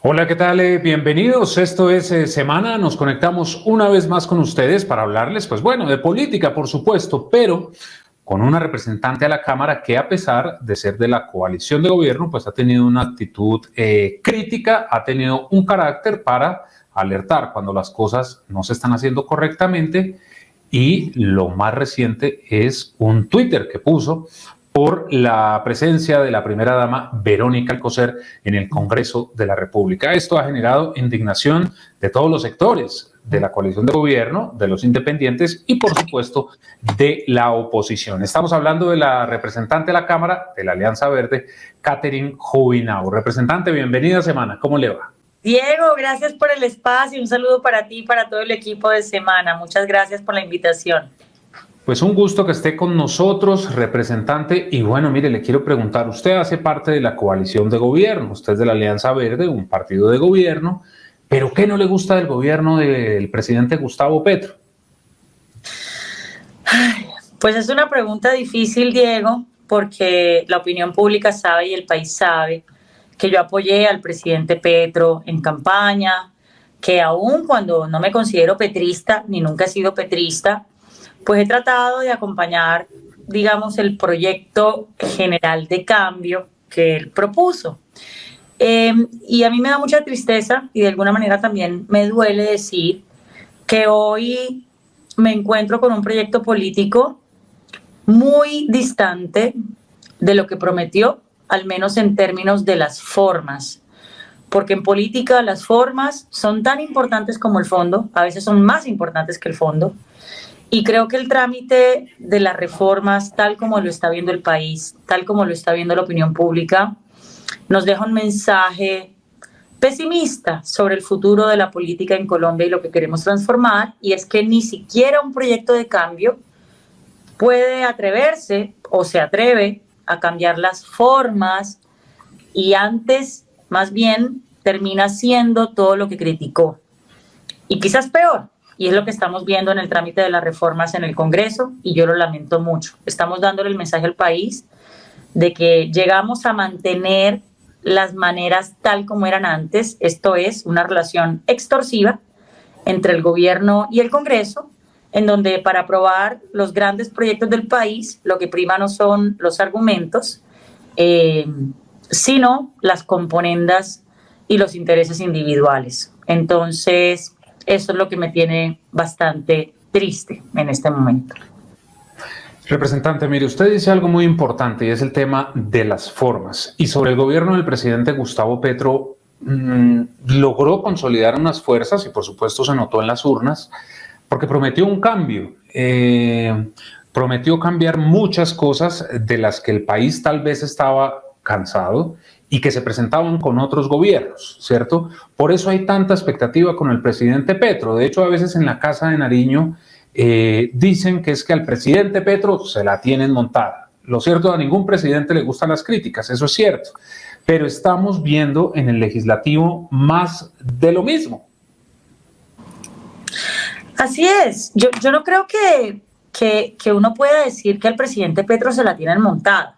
Hola, ¿qué tal? Bienvenidos. Esto es Semana. Nos conectamos una vez más con ustedes para hablarles, pues bueno, de política, por supuesto, pero con una representante a la Cámara que, a pesar de ser de la coalición de gobierno, pues ha tenido una actitud crítica, ha tenido un carácter para alertar cuando las cosas no se están haciendo correctamente. Y lo más reciente es un Twitter que puso por la presencia de la primera dama Verónica Alcocer en el Congreso de la República. Esto ha generado indignación de todos los sectores de la coalición de gobierno, de los independientes y, por supuesto, de la oposición. Estamos hablando de la representante de la Cámara de la Alianza Verde, Catherine Jubinao. Representante, bienvenida a Semana. ¿Cómo le va? Diego, gracias por el espacio. Un saludo para ti y para todo el equipo de Semana. Muchas gracias por la invitación. Pues un gusto que esté con nosotros, representante. Y bueno, mire, le quiero preguntar, usted hace parte de la coalición de gobierno, usted es de la Alianza Verde, un partido de gobierno, pero ¿qué no le gusta del gobierno del presidente Gustavo Petro? Pues es una pregunta difícil, Diego, porque la opinión pública sabe y el país sabe que yo apoyé al presidente Petro en campaña, que aún cuando no me considero petrista, ni nunca he sido petrista, pues he tratado de acompañar, digamos, el proyecto general de cambio que él propuso. Y a mí me da mucha tristeza y de alguna manera también me duele decir que hoy me encuentro con un proyecto político muy distante de lo que prometió, al menos en términos de las formas. Porque en política las formas son tan importantes como el fondo, a veces son más importantes que el fondo. Y creo que el trámite de las reformas, tal como lo está viendo el país, tal como lo está viendo la opinión pública, nos deja un mensaje pesimista sobre el futuro de la política en Colombia y lo que queremos transformar, y es que ni siquiera un proyecto de cambio puede atreverse o se atreve a cambiar las formas y antes, más bien, termina siendo todo lo que criticó. Y quizás peor, y es lo que estamos viendo en el trámite de las reformas en el Congreso, y yo lo lamento mucho. Estamos dándole el mensaje al país de que llegamos a mantener las maneras tal como eran antes, esto es, una relación extorsiva entre el gobierno y el Congreso, en donde para aprobar los grandes proyectos del país, lo que prima no son los argumentos, sino las componendas y los intereses individuales. Entonces, eso es lo que me tiene bastante triste en este momento. Representante, mire, usted dice algo muy importante y es el tema de las formas. Y sobre el gobierno del presidente Gustavo Petro, logró consolidar unas fuerzas y por supuesto se notó en las urnas porque prometió un cambio. Prometió cambiar muchas cosas de las que el país tal vez estaba cansado y que se presentaban con otros gobiernos, ¿cierto? Por eso hay tanta expectativa con el presidente Petro. De hecho, a veces en la Casa de Nariño dicen que es que al presidente Petro se la tienen montada. Lo cierto, a ningún presidente le gustan las críticas, eso es cierto. Pero estamos viendo en el legislativo más de lo mismo. Así es. Yo no creo que uno pueda decir que al presidente Petro se la tienen montada.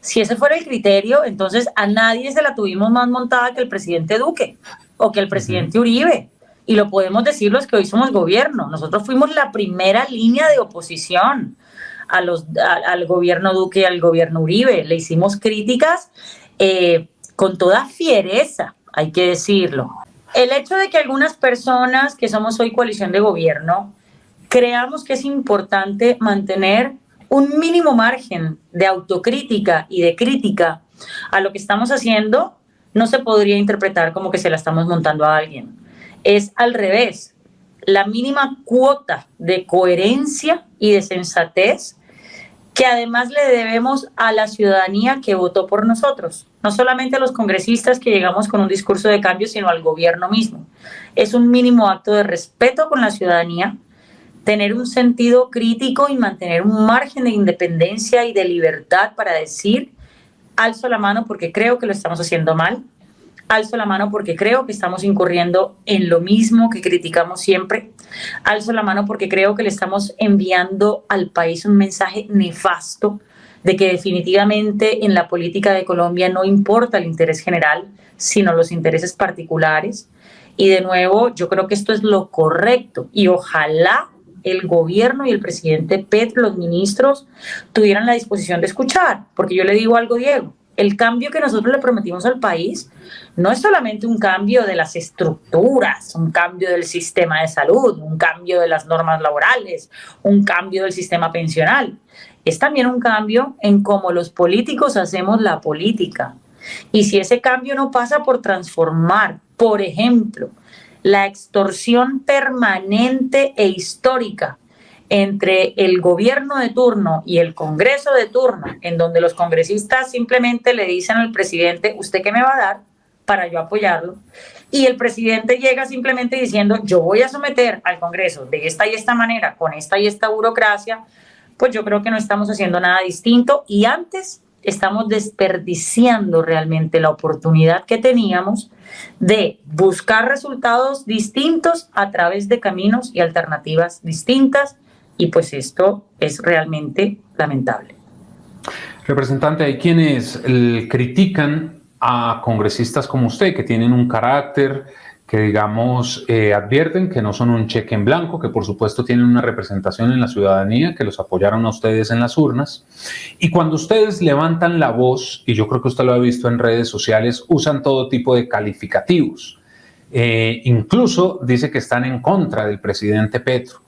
Si ese fuera el criterio, entonces a nadie se la tuvimos más montada que el presidente Duque o que el presidente Uribe. Y lo podemos decir los que hoy somos gobierno. Nosotros fuimos la primera línea de oposición al gobierno Duque y al gobierno Uribe. Le hicimos críticas con toda fiereza, hay que decirlo. El hecho de que algunas personas que somos hoy coalición de gobierno creamos que es importante mantener un mínimo margen de autocrítica y de crítica a lo que estamos haciendo, no se podría interpretar como que se la estamos montando a alguien. Es al revés, la mínima cuota de coherencia y de sensatez que además le debemos a la ciudadanía que votó por nosotros, no solamente a los congresistas que llegamos con un discurso de cambio, sino al gobierno mismo. Es un mínimo acto de respeto con la ciudadanía, tener un sentido crítico y mantener un margen de independencia y de libertad para decir, alzo la mano porque creo que lo estamos haciendo mal, alzo la mano porque creo que estamos incurriendo en lo mismo que criticamos siempre, alzo la mano porque creo que le estamos enviando al país un mensaje nefasto de que definitivamente en la política de Colombia no importa el interés general, sino los intereses particulares. Y de nuevo, yo creo que esto es lo correcto y ojalá el gobierno y el presidente Petro, los ministros, tuvieran la disposición de escuchar, porque yo le digo algo, Diego, el cambio que nosotros le prometimos al país no es solamente un cambio de las estructuras, un cambio del sistema de salud, un cambio de las normas laborales, un cambio del sistema pensional, es también un cambio en cómo los políticos hacemos la política. Y si ese cambio no pasa por transformar, por ejemplo, la extorsión permanente e histórica entre el gobierno de turno y el Congreso de turno, en donde los congresistas simplemente le dicen al presidente, ¿usted qué me va a dar para yo apoyarlo? Y el presidente llega simplemente diciendo, yo voy a someter al Congreso de esta y esta manera, con esta y esta burocracia, pues yo creo que no estamos haciendo nada distinto y antes estamos desperdiciando realmente la oportunidad que teníamos de buscar resultados distintos a través de caminos y alternativas distintas y pues esto es realmente lamentable. Representante, hay quienes critican a congresistas como usted, que tienen un carácter, que digamos advierten que no son un cheque en blanco, que por supuesto tienen una representación en la ciudadanía, que los apoyaron a ustedes en las urnas. Y cuando ustedes levantan la voz, y yo creo que usted lo ha visto en redes sociales, usan todo tipo de calificativos. Incluso dice que están en contra del presidente Petro.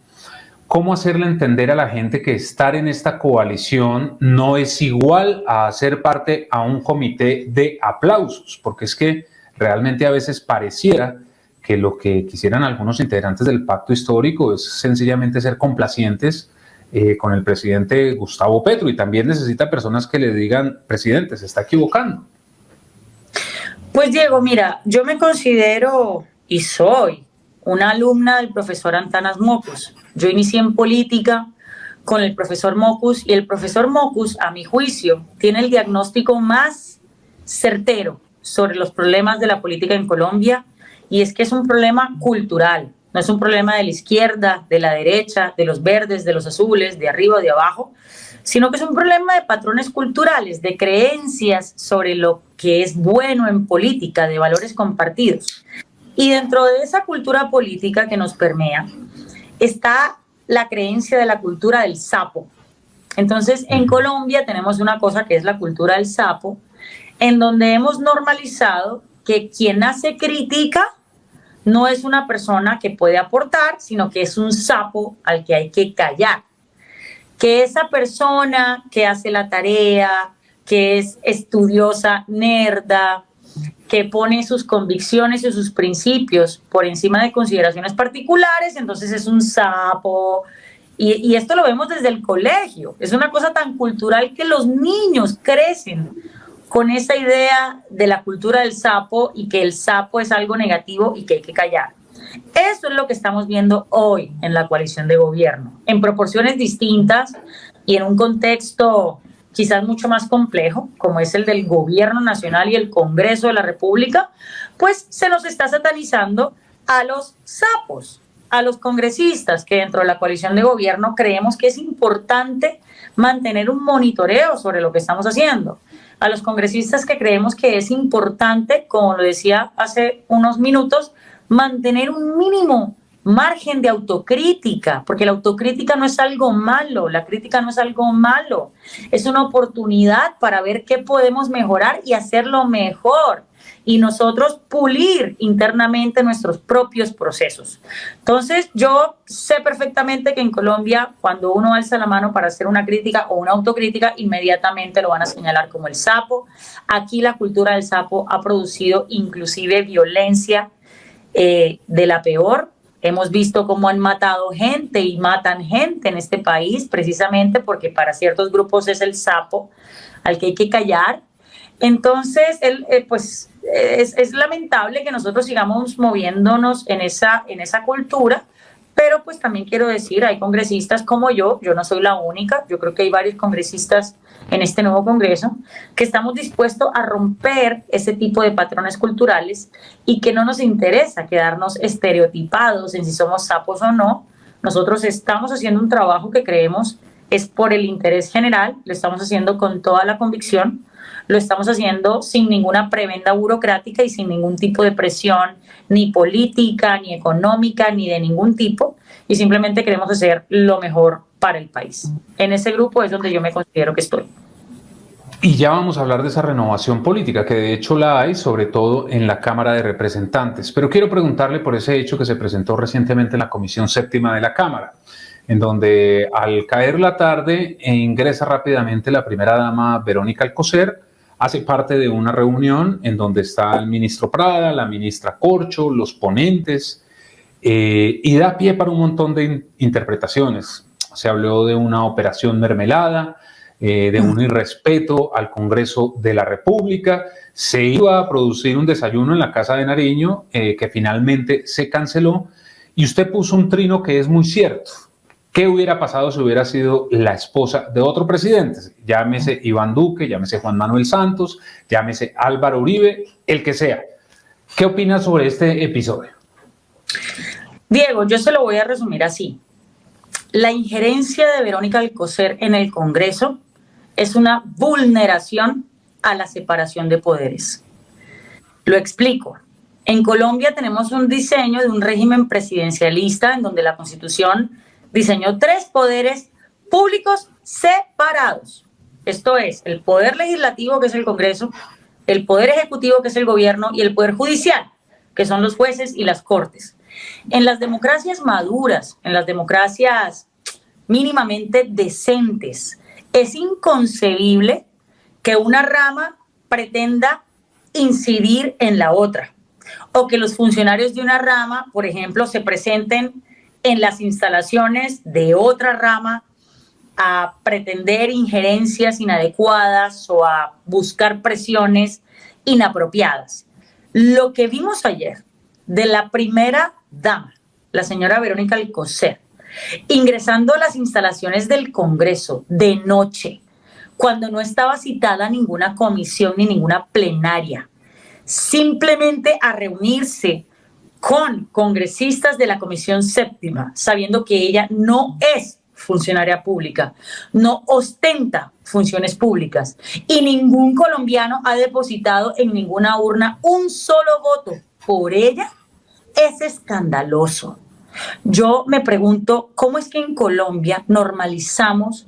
¿Cómo hacerle entender a la gente que estar en esta coalición no es igual a hacer parte a un comité de aplausos? Porque es que realmente a veces pareciera que lo que quisieran algunos integrantes del pacto histórico es sencillamente ser complacientes con el presidente Gustavo Petro y también necesita personas que le digan, presidente, se está equivocando. Pues Diego, mira, yo me considero y soy una alumna del profesor Antanas Mockus. Yo inicié en política con el profesor Mockus y el profesor Mockus, a mi juicio, tiene el diagnóstico más certero sobre los problemas de la política en Colombia y es que es un problema cultural, no es un problema de la izquierda, de la derecha, de los verdes, de los azules, de arriba o de abajo, sino que es un problema de patrones culturales, de creencias sobre lo que es bueno en política, de valores compartidos. Y dentro de esa cultura política que nos permea está la creencia de la cultura del sapo. Entonces, en Colombia tenemos una cosa que es la cultura del sapo, en donde hemos normalizado que quien hace crítica no es una persona que puede aportar, sino que es un sapo al que hay que callar. Que esa persona que hace la tarea, que es estudiosa, nerda, que pone sus convicciones y sus principios por encima de consideraciones particulares, entonces es un sapo. Y esto lo vemos desde el colegio. Es una cosa tan cultural que los niños crecen con esa idea de la cultura del sapo y que el sapo es algo negativo y que hay que callar. Eso es lo que estamos viendo hoy en la coalición de gobierno, en proporciones distintas y en un contexto quizás mucho más complejo, como es el del gobierno nacional y el Congreso de la República, pues se nos está satanizando a los sapos, a los congresistas que dentro de la coalición de gobierno creemos que es importante mantener un monitoreo sobre lo que estamos haciendo, a los congresistas que creemos que es importante, como lo decía hace unos minutos, mantener un mínimo margen de autocrítica, porque la autocrítica no es algo malo, la crítica no es algo malo, es una oportunidad para ver qué podemos mejorar y hacerlo mejor y nosotros pulir internamente nuestros propios procesos. Entonces, yo sé perfectamente que en Colombia, cuando uno alza la mano para hacer una crítica o una autocrítica, inmediatamente lo van a señalar como el sapo. Aquí la cultura del sapo ha producido inclusive violencia de la peor. Hemos visto cómo han matado gente y matan gente en este país precisamente porque para ciertos grupos es el sapo al que hay que callar. Entonces, pues es lamentable que nosotros sigamos moviéndonos en esa cultura, pero pues también quiero decir, hay congresistas como yo no soy la única, yo creo que hay varios congresistas en este nuevo Congreso que estamos dispuestos a romper ese tipo de patrones culturales y que no nos interesa quedarnos estereotipados en si somos sapos o no. Nosotros estamos haciendo un trabajo que creemos es por el interés general, lo estamos haciendo con toda la convicción, lo estamos haciendo sin ninguna prebenda burocrática y sin ningún tipo de presión, ni política, ni económica, ni de ningún tipo, y simplemente queremos hacer lo mejor para el país. En ese grupo es donde yo me considero que estoy. Y ya vamos a hablar de esa renovación política, que de hecho la hay, sobre todo en la Cámara de Representantes. Pero quiero preguntarle por ese hecho que se presentó recientemente en la Comisión Séptima de la Cámara, en donde al caer la tarde ingresa rápidamente la primera dama Verónica Alcocer, hace parte de una reunión en donde está el ministro Prada, la ministra Corcho, los ponentes, y da pie para un montón de interpretaciones. Se habló de una operación mermelada, de un irrespeto al Congreso de la República. Se iba a producir un desayuno en la Casa de Nariño que finalmente se canceló, y usted puso un trino que es muy cierto. ¿Qué hubiera pasado si hubiera sido la esposa de otro presidente? Llámese Iván Duque, llámese Juan Manuel Santos, llámese Álvaro Uribe, el que sea. ¿Qué opina sobre este episodio? Diego, yo se lo voy a resumir así. La injerencia de Verónica Alcocer en el Congreso es una vulneración a la separación de poderes. Lo explico. En Colombia tenemos un diseño de un régimen presidencialista en donde la Constitución diseñó 3 poderes públicos separados. Esto es, el poder legislativo, que es el Congreso, el poder ejecutivo, que es el gobierno, y el poder judicial, que son los jueces y las cortes. En las democracias maduras, en las democracias mínimamente decentes, es inconcebible que una rama pretenda incidir en la otra, o que los funcionarios de una rama, por ejemplo, se presenten en las instalaciones de otra rama a pretender injerencias inadecuadas o a buscar presiones inapropiadas. Lo que vimos ayer de la primera dama, la señora Verónica Alcocer, ingresando a las instalaciones del Congreso de noche, cuando no estaba citada ninguna comisión ni ninguna plenaria, simplemente a reunirse con congresistas de la Comisión Séptima, sabiendo que ella no es funcionaria pública, no ostenta funciones públicas y ningún colombiano ha depositado en ninguna urna un solo voto por ella, es escandaloso. Yo me pregunto, ¿cómo es que en Colombia normalizamos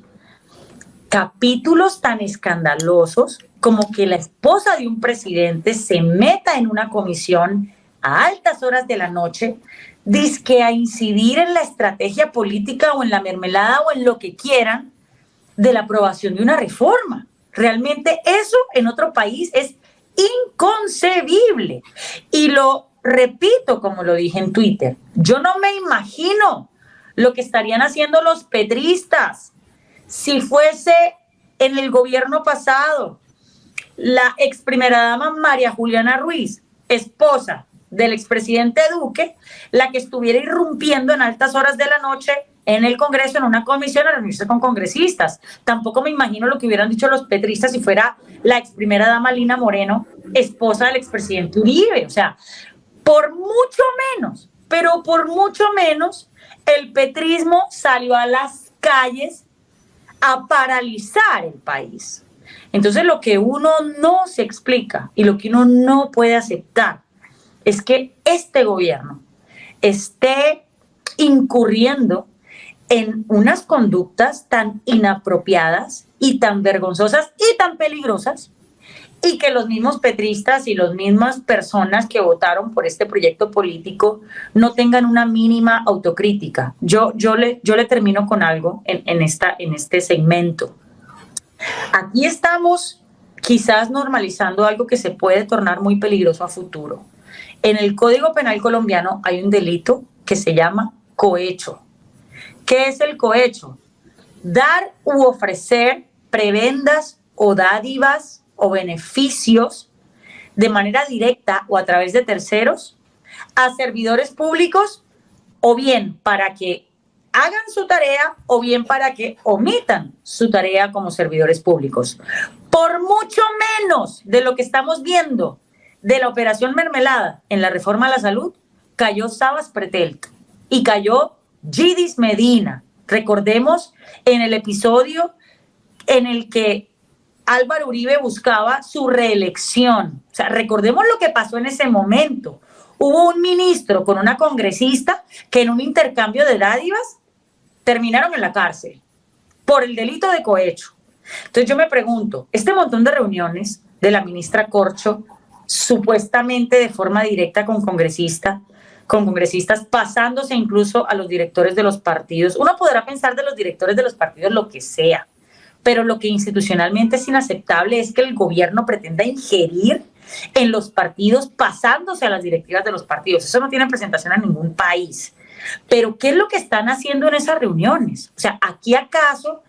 capítulos tan escandalosos como que la esposa de un presidente se meta en una comisión a altas horas de la noche, dizque a incidir en la estrategia política o en la mermelada o en lo que quieran de la aprobación de una reforma? Realmente eso en otro país es inconcebible. Y lo repito, como lo dije en Twitter, yo no me imagino lo que estarían haciendo los petristas si fuese en el gobierno pasado la ex primera dama María Juliana Ruiz, esposa del expresidente Duque, la que estuviera irrumpiendo en altas horas de la noche en el Congreso, en una comisión, a reunirse con congresistas. Tampoco me imagino lo que hubieran dicho los petristas si fuera la ex primera dama Lina Moreno, esposa del expresidente Uribe. O sea, por mucho menos, pero por mucho menos, el petrismo salió a las calles a paralizar el país. Entonces, lo que uno no se explica y lo que uno no puede aceptar es que este gobierno esté incurriendo en unas conductas tan inapropiadas y tan vergonzosas y tan peligrosas, y que los mismos petristas y las mismas personas que votaron por este proyecto político no tengan una mínima autocrítica. Yo le termino con algo en este segmento. Aquí estamos quizás normalizando algo que se puede tornar muy peligroso a futuro. En el Código Penal colombiano hay un delito que se llama cohecho. ¿Qué es el cohecho? Dar u ofrecer prebendas o dádivas o beneficios de manera directa o a través de terceros a servidores públicos, o bien para que hagan su tarea o bien para que omitan su tarea como servidores públicos. Por mucho menos de lo que estamos viendo de la operación mermelada en la reforma a la salud, cayó Sabas Pretel y cayó Gidis Medina Recordemos en el episodio en el que Álvaro Uribe buscaba su reelección. O sea, recordemos lo que pasó en ese momento. Hubo un ministro con una congresista que en un intercambio de dádivas terminaron en la cárcel por el delito de cohecho. Entonces yo me pregunto, este montón de reuniones de la ministra Corcho, supuestamente de forma directa con congresistas, pasándose incluso a los directores de los partidos. Uno podrá pensar de los directores de los partidos lo que sea, pero lo que institucionalmente es inaceptable es que el gobierno pretenda ingerir en los partidos pasándose a las directivas de los partidos. Eso no tiene presentación en ningún país. Pero ¿qué es lo que están haciendo en esas reuniones? O sea, ¿aquí acaso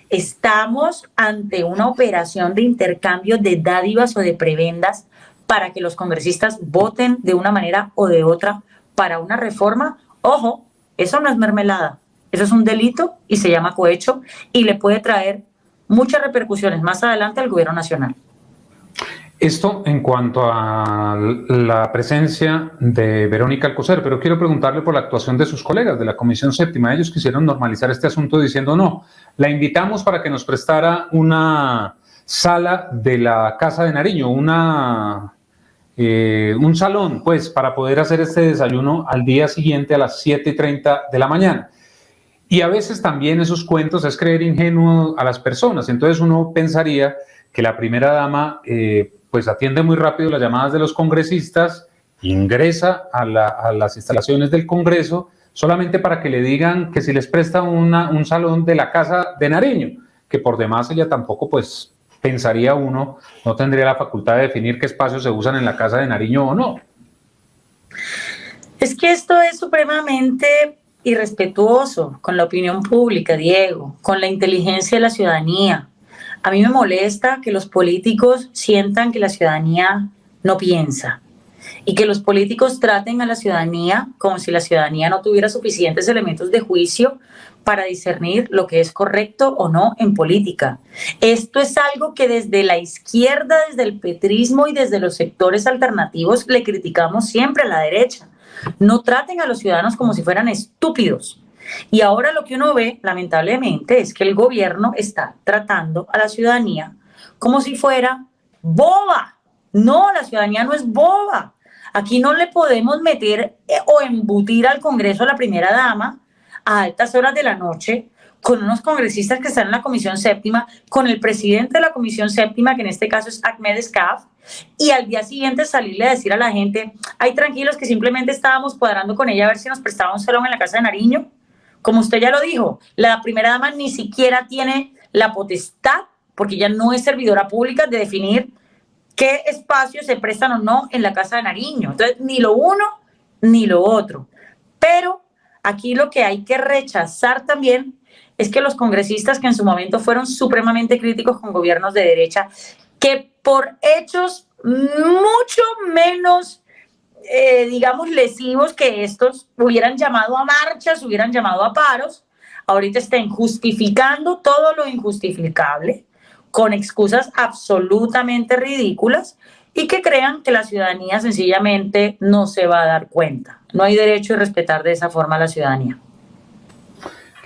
estamos ante una operación de intercambio de dádivas o de prebendas para que los congresistas voten de una manera o de otra para una reforma? Ojo, eso no es mermelada, eso es un delito y se llama cohecho y le puede traer muchas repercusiones más adelante al gobierno nacional. Esto en cuanto a la presencia de Verónica Alcocer, pero quiero preguntarle por la actuación de sus colegas de la Comisión Séptima. Ellos quisieron normalizar este asunto diciendo no, la invitamos para que nos prestara una sala de la Casa de Nariño, un salón, pues, para poder hacer este desayuno al día siguiente a las 7:30 de la mañana. Y a veces también esos cuentos es creer ingenuo a las personas. Entonces uno pensaría que la primera dama pues atiende muy rápido las llamadas de los congresistas, ingresa a las instalaciones del Congreso solamente para que le digan que si les presta un salón de la Casa de Nariño, que por demás ella tampoco, pues, pensaría uno, no tendría la facultad de definir qué espacios se usan en la Casa de Nariño o no. Es que esto es supremamente irrespetuoso con la opinión pública, Diego, con la inteligencia de la ciudadanía. A mí me molesta que los políticos sientan que la ciudadanía no piensa y que los políticos traten a la ciudadanía como si la ciudadanía no tuviera suficientes elementos de juicio para discernir lo que es correcto o no en política. Esto es algo que desde la izquierda, desde el petrismo y desde los sectores alternativos le criticamos siempre a la derecha. No traten a los ciudadanos como si fueran estúpidos. Y ahora lo que uno ve, lamentablemente, es que el gobierno está tratando a la ciudadanía como si fuera boba. No, la ciudadanía no es boba. Aquí no le podemos meter o embutir al Congreso a la primera dama a altas horas de la noche con unos congresistas que están en la Comisión Séptima, con el presidente de la Comisión Séptima, que en este caso es Ahmed Escaf, y al día siguiente salirle a decir a la gente, ay, tranquilos, que simplemente estábamos cuadrando con ella a ver si nos prestaba un salón en la Casa de Nariño. Como usted ya lo dijo, la primera dama ni siquiera tiene la potestad, porque ella no es servidora pública, de definir qué espacios se prestan o no en la Casa de Nariño. Entonces, ni lo uno ni lo otro. Pero aquí lo que hay que rechazar también es que los congresistas que en su momento fueron supremamente críticos con gobiernos de derecha, que por hechos mucho menos digamos, lesivos que estos hubieran llamado a marchas, hubieran llamado a paros, ahorita estén justificando todo lo injustificable con excusas absolutamente ridículas y que crean que la ciudadanía sencillamente no se va a dar cuenta. No hay derecho a respetar de esa forma a la ciudadanía.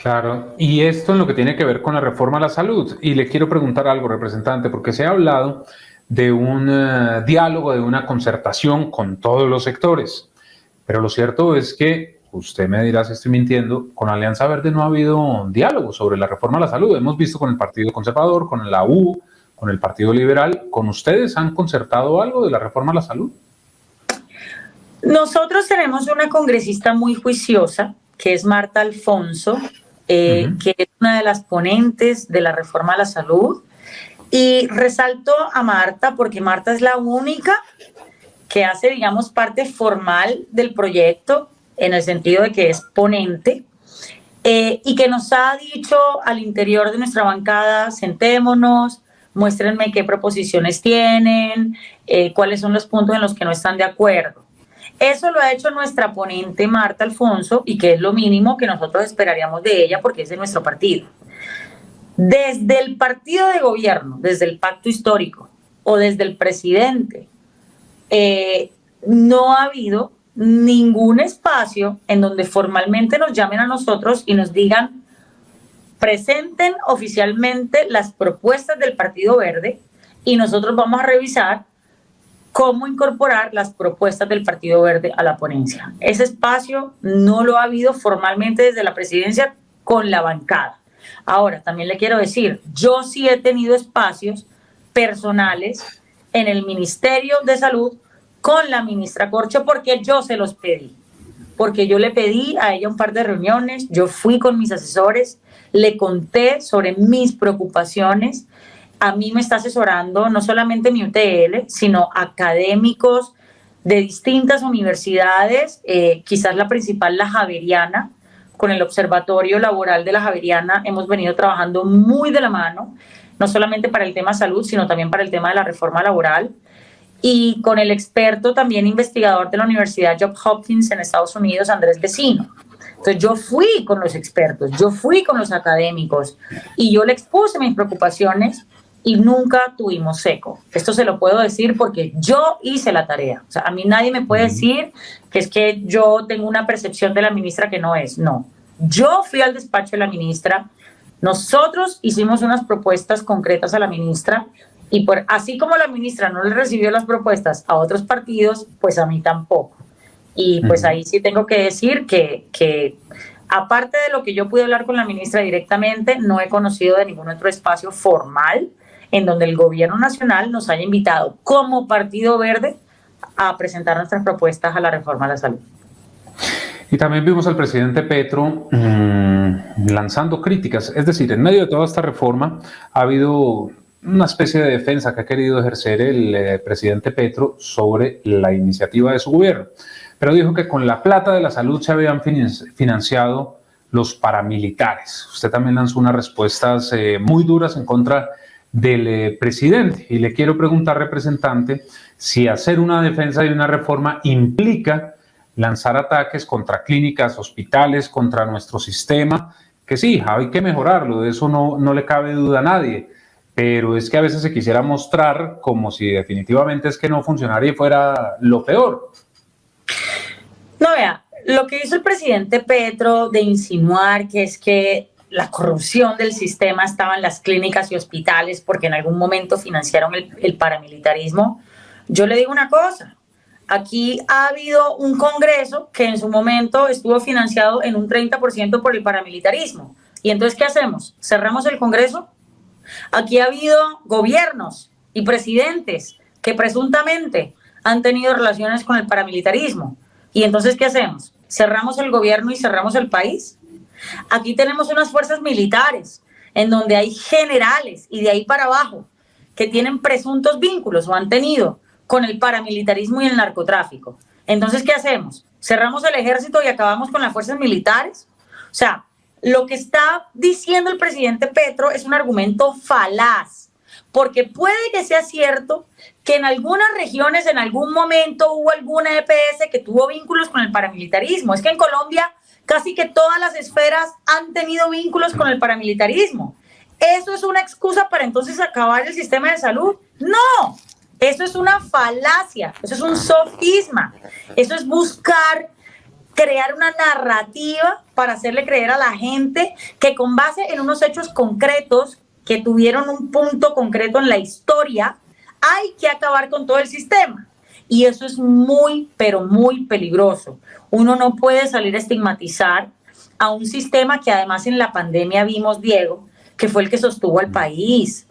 Claro, y esto en lo que tiene que ver con la reforma a la salud. Y le quiero preguntar algo, representante, porque se ha hablado de un diálogo, de una concertación con todos los sectores. Pero lo cierto es que, usted me dirá si estoy mintiendo, con Alianza Verde no ha habido diálogo sobre la reforma a la salud. Hemos visto con el Partido Conservador, con la U, con el Partido Liberal. ¿Con ustedes han concertado algo de la reforma a la salud? Nosotros tenemos una congresista muy juiciosa, que es Marta Alfonso, que es una de las ponentes de la reforma a la salud. Y resalto a Marta porque Marta es la única que hace, digamos, parte formal del proyecto, en el sentido de que es ponente, y que nos ha dicho al interior de nuestra bancada, sentémonos, muéstrenme qué proposiciones tienen, cuáles son los puntos en los que no están de acuerdo. Eso lo ha hecho nuestra ponente Marta Alfonso, y que es lo mínimo que nosotros esperaríamos de ella porque es de nuestro partido. Desde el partido de gobierno, desde el pacto histórico o desde el presidente, no ha habido ningún espacio en donde formalmente nos llamen a nosotros y nos digan presenten oficialmente las propuestas del Partido Verde y nosotros vamos a revisar cómo incorporar las propuestas del Partido Verde a la ponencia. Ese espacio no lo ha habido formalmente desde la presidencia con la bancada. Ahora, también le quiero decir, yo sí he tenido espacios personales en el Ministerio de Salud con la ministra Corcho porque yo se los pedí. Porque yo le pedí a ella un par de reuniones, yo fui con mis asesores, le conté sobre mis preocupaciones. A mí me está asesorando no solamente mi UTL, sino académicos de distintas universidades, quizás la principal, la Javeriana. Con el Observatorio Laboral de la Javeriana hemos venido trabajando muy de la mano, no solamente para el tema salud, sino también para el tema de la reforma laboral. Y con el experto también investigador de la Universidad Johns Hopkins en Estados Unidos, Andrés Vecino. Entonces yo fui con los expertos, yo fui con los académicos y yo le expuse mis preocupaciones y nunca tuvimos seco. Esto se lo puedo decir porque yo hice la tarea. O sea, a mí nadie me puede decir que es que yo tengo una percepción de la ministra que no es. No, yo fui al despacho de la ministra, nosotros hicimos unas propuestas concretas a la ministra y así como la ministra no le recibió las propuestas a otros partidos, pues a mí tampoco. Y pues ahí sí tengo que decir que aparte de lo que yo pude hablar con la ministra directamente, no he conocido de ningún otro espacio formal en donde el gobierno nacional nos haya invitado como Partido Verde a presentar nuestras propuestas a la reforma a la salud. Y también vimos al presidente Petro lanzando críticas, es decir, en medio de toda esta reforma ha habido una especie de defensa que ha querido ejercer el presidente Petro sobre la iniciativa de su gobierno, pero dijo que con la plata de la salud se habían financiado los paramilitares. Usted también lanzó unas respuestas muy duras en contra del presidente y le quiero preguntar, representante, si hacer una defensa de una reforma implica lanzar ataques contra clínicas, hospitales, contra nuestro sistema, que sí, hay que mejorarlo, de eso no le cabe duda a nadie, pero es que a veces se quisiera mostrar como si definitivamente es que no funcionaría y fuera lo peor. No, vea, lo que hizo el presidente Petro de insinuar que es que la corrupción del sistema estaba en las clínicas y hospitales porque en algún momento financiaron el paramilitarismo, yo le digo una cosa, aquí ha habido un congreso que en su momento estuvo financiado en un 30% por el paramilitarismo. ¿Y entonces qué hacemos? ¿Cerramos el congreso? Aquí ha habido gobiernos y presidentes que presuntamente han tenido relaciones con el paramilitarismo. ¿Y entonces qué hacemos? ¿Cerramos el gobierno y cerramos el país? Aquí tenemos unas fuerzas militares en donde hay generales y de ahí para abajo que tienen presuntos vínculos o han tenido con el paramilitarismo y el narcotráfico. Entonces, ¿qué hacemos? ¿Cerramos el ejército y acabamos con las fuerzas militares? O sea, lo que está diciendo el presidente Petro es un argumento falaz, porque puede que sea cierto que en algunas regiones en algún momento hubo alguna EPS que tuvo vínculos con el paramilitarismo. Es que en Colombia casi que todas las esferas han tenido vínculos con el paramilitarismo. ¿Eso es una excusa para entonces acabar el sistema de salud? No, eso es una falacia, eso es un sofisma, eso es buscar crear una narrativa para hacerle creer a la gente que con base en unos hechos concretos que tuvieron un punto concreto en la historia, hay que acabar con todo el sistema. Y eso es muy, pero muy peligroso. Uno no puede salir a estigmatizar a un sistema que además en la pandemia vimos, Diego, que fue el que sostuvo al país.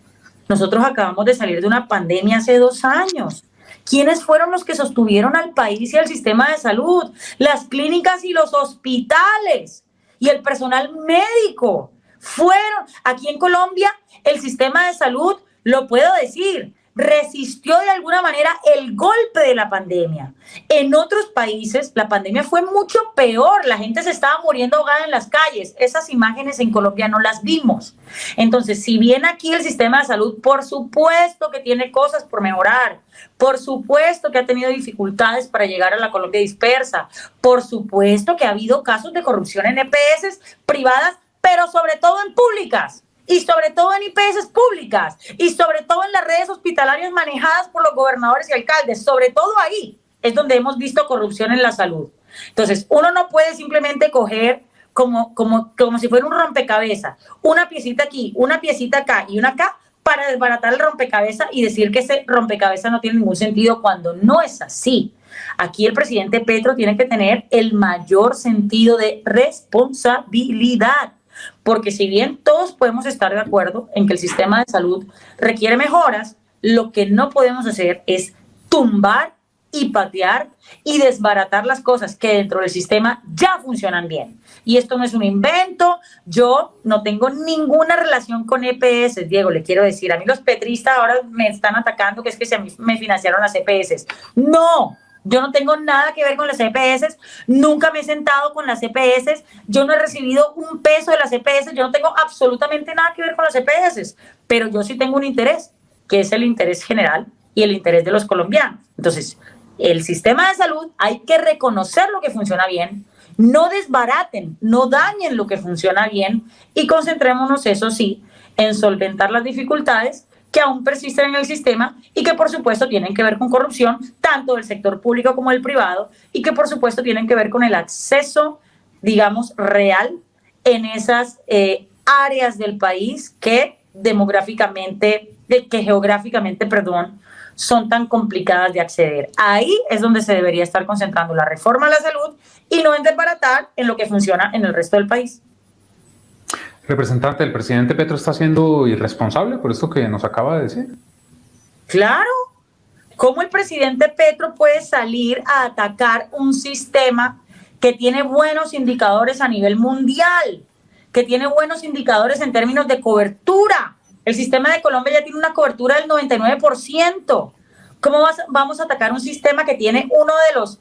Nosotros acabamos de salir de una pandemia hace 2 años. ¿Quiénes fueron los que sostuvieron al país y al sistema de salud? Las clínicas y los hospitales y el personal médico. Fueron, aquí en Colombia, el sistema de salud, lo puedo decir, resistió de alguna manera el golpe de la pandemia. En otros países la pandemia fue mucho peor, la gente se estaba muriendo ahogada en las calles. Esas imágenes en Colombia no las vimos. Entonces, si bien aquí el sistema de salud, por supuesto que tiene cosas por mejorar, por supuesto que ha tenido dificultades para llegar a la Colombia dispersa, por supuesto que ha habido casos de corrupción en EPS privadas, pero sobre todo en públicas. Y sobre todo en IPS públicas, y sobre todo en las redes hospitalarias manejadas por los gobernadores y alcaldes, sobre todo ahí es donde hemos visto corrupción en la salud. Entonces, uno no puede simplemente coger como si fuera un rompecabezas, una piecita aquí, una piecita acá y una acá, para desbaratar el rompecabezas y decir que ese rompecabezas no tiene ningún sentido cuando no es así. Aquí el presidente Petro tiene que tener el mayor sentido de responsabilidad, porque si bien todos podemos estar de acuerdo en que el sistema de salud requiere mejoras, lo que no podemos hacer es tumbar y patear y desbaratar las cosas que dentro del sistema ya funcionan bien. Y esto no es un invento, yo no tengo ninguna relación con EPS, Diego, le quiero decir, a mí los petristas ahora me están atacando que es que me financiaron las EPS. No, yo no tengo nada que ver con las EPS, nunca me he sentado con las EPS, yo no he recibido un peso de las EPS, yo no tengo absolutamente nada que ver con las EPS, pero yo sí tengo un interés, que es el interés general y el interés de los colombianos. Entonces, el sistema de salud hay que reconocer lo que funciona bien, no desbaraten, no dañen lo que funciona bien y concentrémonos, eso sí, en solventar las dificultades que aún persisten en el sistema y que por supuesto tienen que ver con corrupción, tanto del sector público como del privado, y que por supuesto tienen que ver con el acceso, digamos, real en esas áreas del país que geográficamente, son tan complicadas de acceder. Ahí es donde se debería estar concentrando la reforma a la salud y no en desbaratar en lo que funciona en el resto del país. Representante, ¿el presidente Petro está siendo irresponsable por esto que nos acaba de decir? Claro. ¿Cómo el presidente Petro puede salir a atacar un sistema que tiene buenos indicadores a nivel mundial, que tiene buenos indicadores en términos de cobertura? El sistema de Colombia ya tiene una cobertura del 99%. ¿Cómo vamos a atacar un sistema que tiene uno de los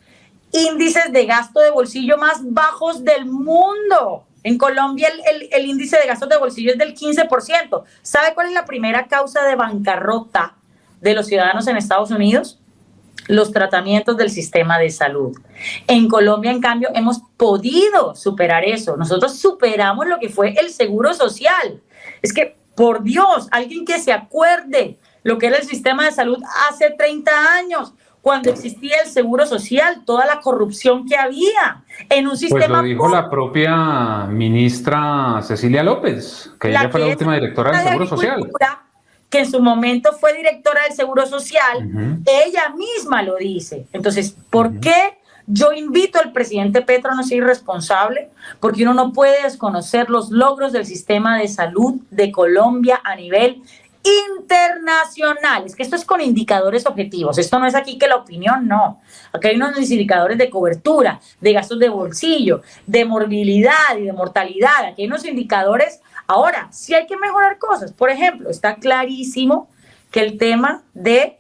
índices de gasto de bolsillo más bajos del mundo? En Colombia el índice de gastos de bolsillo es del 15%. ¿Sabe cuál es la primera causa de bancarrota de los ciudadanos en Estados Unidos? Los tratamientos del sistema de salud. En Colombia, en cambio, hemos podido superar eso. Nosotros superamos lo que fue el seguro social. Es que, por Dios, alguien que se acuerde lo que era el sistema de salud hace 30 años, cuando existía el seguro social, toda la corrupción que había en un sistema. Pues lo dijo la propia ministra Cecilia López, que ella fue la última directora del Seguro Social. Que en su momento fue directora del Seguro Social, ella misma lo dice. Entonces, ¿por qué yo invito al presidente Petro a no ser irresponsable? Porque uno no puede desconocer los logros del sistema de salud de Colombia a nivel internacional. Es que esto es con indicadores objetivos. Esto no es aquí que la opinión, no. Aquí hay unos indicadores de cobertura, de gastos de bolsillo, de morbilidad y de mortalidad. Aquí hay unos indicadores. Ahora, sí hay que mejorar cosas. Por ejemplo, está clarísimo que el tema de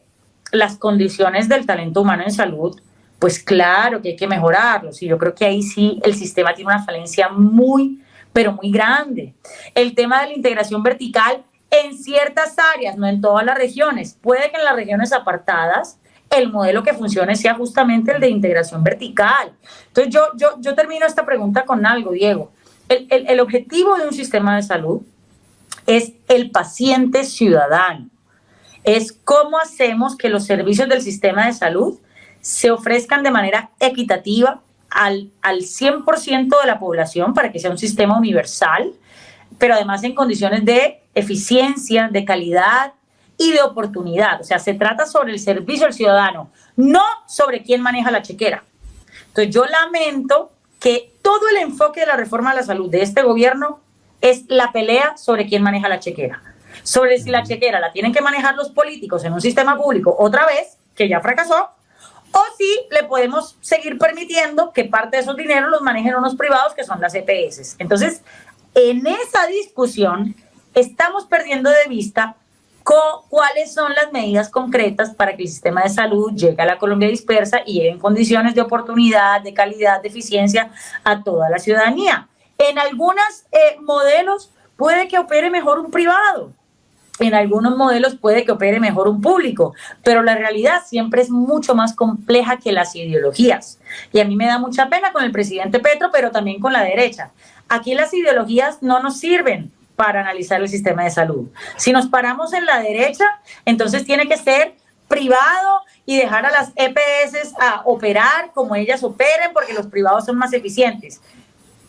las condiciones del talento humano en salud, pues claro que hay que mejorarlos. Y yo creo que ahí sí el sistema tiene una falencia muy, pero muy grande. El tema de la integración vertical en ciertas áreas, no en todas las regiones. Puede que en las regiones apartadas el modelo que funcione sea justamente el de integración vertical. Entonces yo termino esta pregunta con algo, Diego. El objetivo de un sistema de salud es el paciente ciudadano. Es cómo hacemos que los servicios del sistema de salud se ofrezcan de manera equitativa al 100% de la población para que sea un sistema universal, pero además en condiciones de eficiencia, de calidad y de oportunidad. O sea, se trata sobre el servicio al ciudadano, no sobre quién maneja la chequera. Entonces yo lamento que todo el enfoque de la reforma a la salud de este gobierno es la pelea sobre quién maneja la chequera. Sobre si la chequera la tienen que manejar los políticos en un sistema público otra vez, que ya fracasó, o si le podemos seguir permitiendo que parte de esos dineros los manejen unos privados que son las EPS. Entonces, en esa discusión estamos perdiendo de vista cuáles son las medidas concretas para que el sistema de salud llegue a la Colombia dispersa y llegue en condiciones de oportunidad, de calidad, de eficiencia a toda la ciudadanía. En algunos modelos puede que opere mejor un privado, en algunos modelos puede que opere mejor un público, pero la realidad siempre es mucho más compleja que las ideologías. Y a mí me da mucha pena con el presidente Petro, pero también con la derecha. Aquí las ideologías no nos sirven para analizar el sistema de salud. Si nos paramos en la derecha, entonces tiene que ser privado y dejar a las EPS a operar como ellas operen porque los privados son más eficientes.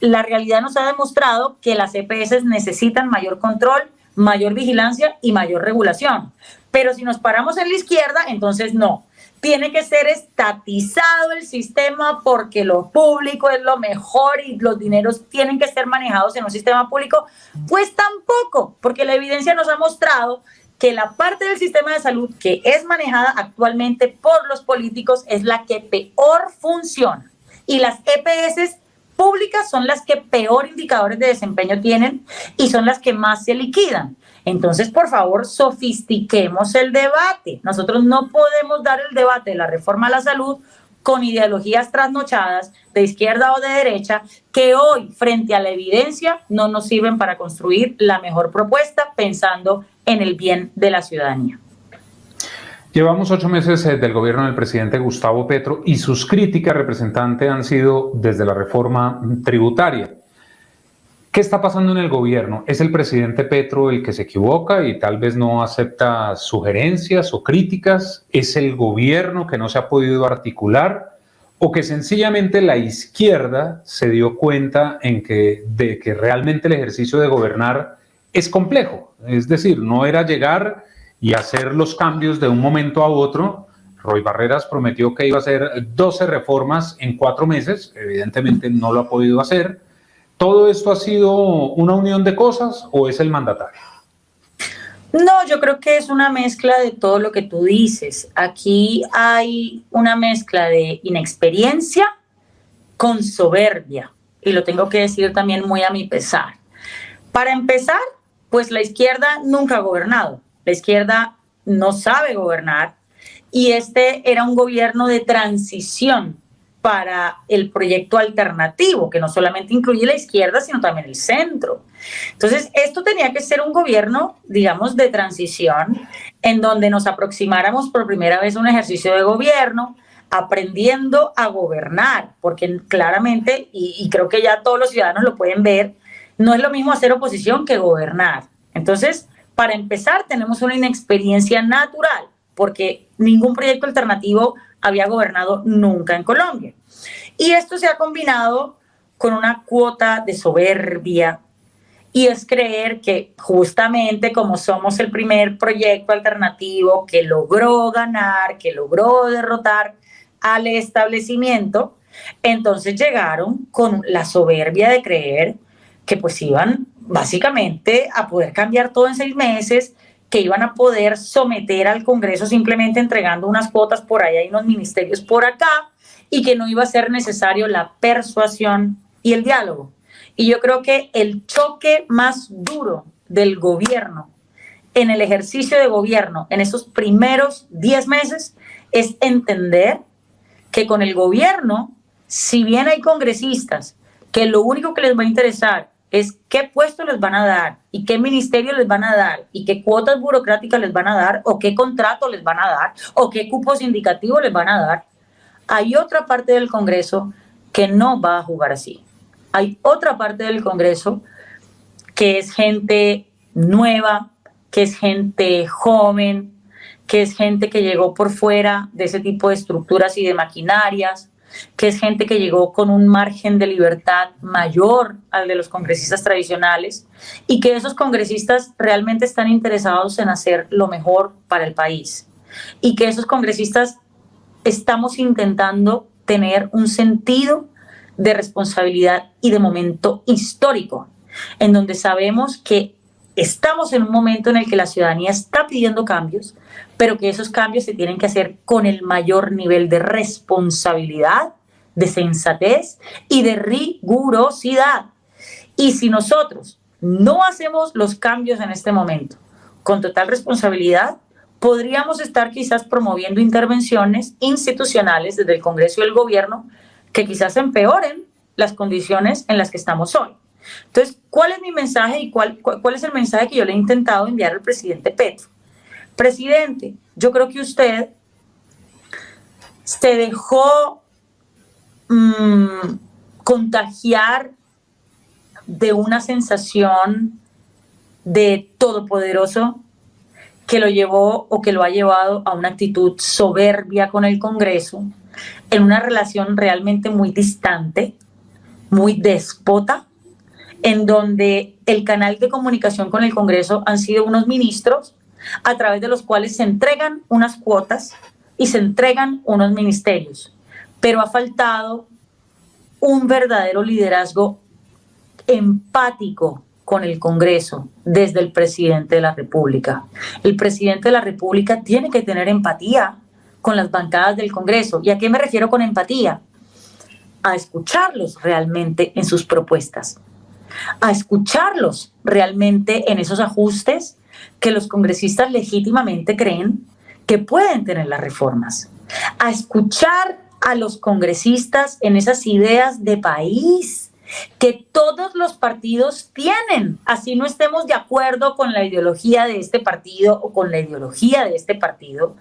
la realidad nos ha demostrado que las EPS necesitan mayor control, mayor vigilancia y mayor regulación. Pero si nos paramos en la izquierda, entonces no. Tiene que ser estatizado el sistema porque lo público es lo mejor y los dineros tienen que ser manejados en un sistema público. Pues tampoco, porque la evidencia nos ha mostrado que la parte del sistema de salud que es manejada actualmente por los políticos es la que peor funciona. Y las EPS públicas son las que peor indicadores de desempeño tienen y son las que más se liquidan. Entonces, por favor, sofistiquemos el debate. Nosotros no podemos dar el debate de la reforma a la salud con ideologías trasnochadas de izquierda o de derecha que hoy, frente a la evidencia, no nos sirven para construir la mejor propuesta pensando en el bien de la ciudadanía. Llevamos 8 meses del gobierno del presidente Gustavo Petro y sus críticas, representante, han sido desde la reforma tributaria. ¿Qué está pasando en el gobierno? ¿Es el presidente Petro el que se equivoca y tal vez no acepta sugerencias o críticas? ¿Es el gobierno que no se ha podido articular? ¿O que sencillamente la izquierda se dio cuenta de que realmente el ejercicio de gobernar es complejo? Es decir, no era llegar y hacer los cambios de un momento a otro. Roy Barreras prometió que iba a hacer 12 reformas en 4 meses, evidentemente no lo ha podido hacer. ¿Todo esto ha sido una unión de cosas o es el mandatario? No, yo creo que es una mezcla de todo lo que tú dices. Aquí hay una mezcla de inexperiencia con soberbia, y lo tengo que decir también muy a mi pesar. Para empezar, pues la izquierda nunca ha gobernado. La izquierda no sabe gobernar y este era un gobierno de transición para el proyecto alternativo, que no solamente incluye la izquierda, sino también el centro. Entonces, esto tenía que ser un gobierno, digamos, de transición, en donde nos aproximáramos por primera vez a un ejercicio de gobierno, aprendiendo a gobernar, porque claramente, y creo que ya todos los ciudadanos lo pueden ver, no es lo mismo hacer oposición que gobernar. Entonces, para empezar, tenemos una inexperiencia natural, porque ningún proyecto alternativo había gobernado nunca en Colombia. Y esto se ha combinado con una cuota de soberbia, y es creer que justamente como somos el primer proyecto alternativo que logró ganar, que logró derrotar al establecimiento, entonces llegaron con la soberbia de creer que pues iban básicamente a poder cambiar todo en 6 meses, que iban a poder someter al Congreso simplemente entregando unas cuotas por allá y unos ministerios por acá, y que no iba a ser necesario la persuasión y el diálogo. Y yo creo que el choque más duro del gobierno en el ejercicio de gobierno en esos primeros 10 meses es entender que con el gobierno, si bien hay congresistas que lo único que les va a interesar es qué puestos les van a dar y qué ministerio les van a dar y qué cuotas burocráticas les van a dar o qué contrato les van a dar o qué cupos indicativos les van a dar, hay otra parte del Congreso que no va a jugar así. Hay otra parte del Congreso que es gente nueva, que es gente joven, que es gente que llegó por fuera de ese tipo de estructuras y de maquinarias, que es gente que llegó con un margen de libertad mayor al de los congresistas tradicionales, y que esos congresistas realmente están interesados en hacer lo mejor para el país, y que esos congresistas estamos intentando tener un sentido de responsabilidad y de momento histórico, en donde sabemos que estamos en un momento en el que la ciudadanía está pidiendo cambios, pero que esos cambios se tienen que hacer con el mayor nivel de responsabilidad, de sensatez y de rigurosidad. Y si nosotros no hacemos los cambios en este momento con total responsabilidad, podríamos estar quizás promoviendo intervenciones institucionales desde el Congreso y el gobierno que quizás empeoren las condiciones en las que estamos hoy. Entonces, ¿cuál es mi mensaje y cuál es el mensaje que yo le he intentado enviar al presidente Petro? Presidente, yo creo que usted se dejó contagiar de una sensación de todopoderoso que lo llevó o que lo ha llevado a una actitud soberbia con el Congreso, en una relación realmente muy distante, muy déspota, en donde el canal de comunicación con el Congreso han sido unos ministros a través de los cuales se entregan unas cuotas y se entregan unos ministerios. Pero ha faltado un verdadero liderazgo empático con el Congreso desde el presidente de la República. El presidente de la República tiene que tener empatía con las bancadas del Congreso. ¿Y a qué me refiero con empatía? A escucharlos realmente en sus propuestas, a escucharlos realmente en esos ajustes que los congresistas legítimamente creen que pueden tener las reformas, a escuchar a los congresistas en esas ideas de país que todos los partidos tienen, así no estemos de acuerdo con la ideología de este partido o con la ideología de este partido.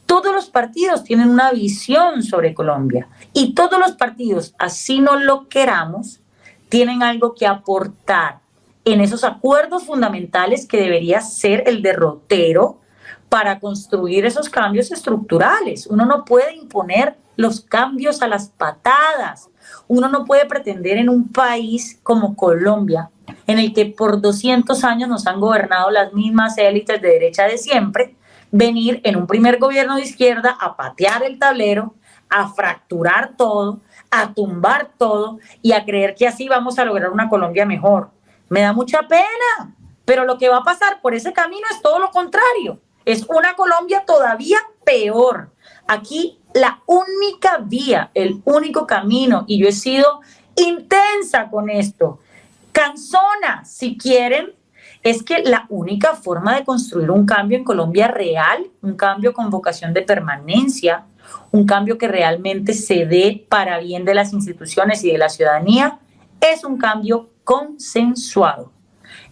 Todos los partidos tienen una visión sobre Colombia y todos los partidos, así no lo queramos, tienen algo que aportar en esos acuerdos fundamentales que debería ser el derrotero para construir esos cambios estructurales. Uno no puede imponer los cambios a las patadas. Uno no puede pretender en un país como Colombia, en el que por 200 años nos han gobernado las mismas élites de derecha de siempre, venir en un primer gobierno de izquierda a patear el tablero, a fracturar todo, a tumbar todo y a creer que así vamos a lograr una Colombia mejor. Me da mucha pena, pero lo que va a pasar por ese camino es todo lo contrario. Es una Colombia todavía peor. Aquí la única vía, el único camino, y yo he sido intensa con esto, cansona si quieren, es que la única forma de construir un cambio en Colombia real, un cambio con vocación de permanencia, un cambio que realmente se dé para bien de las instituciones y de la ciudadanía, es un cambio consensuado.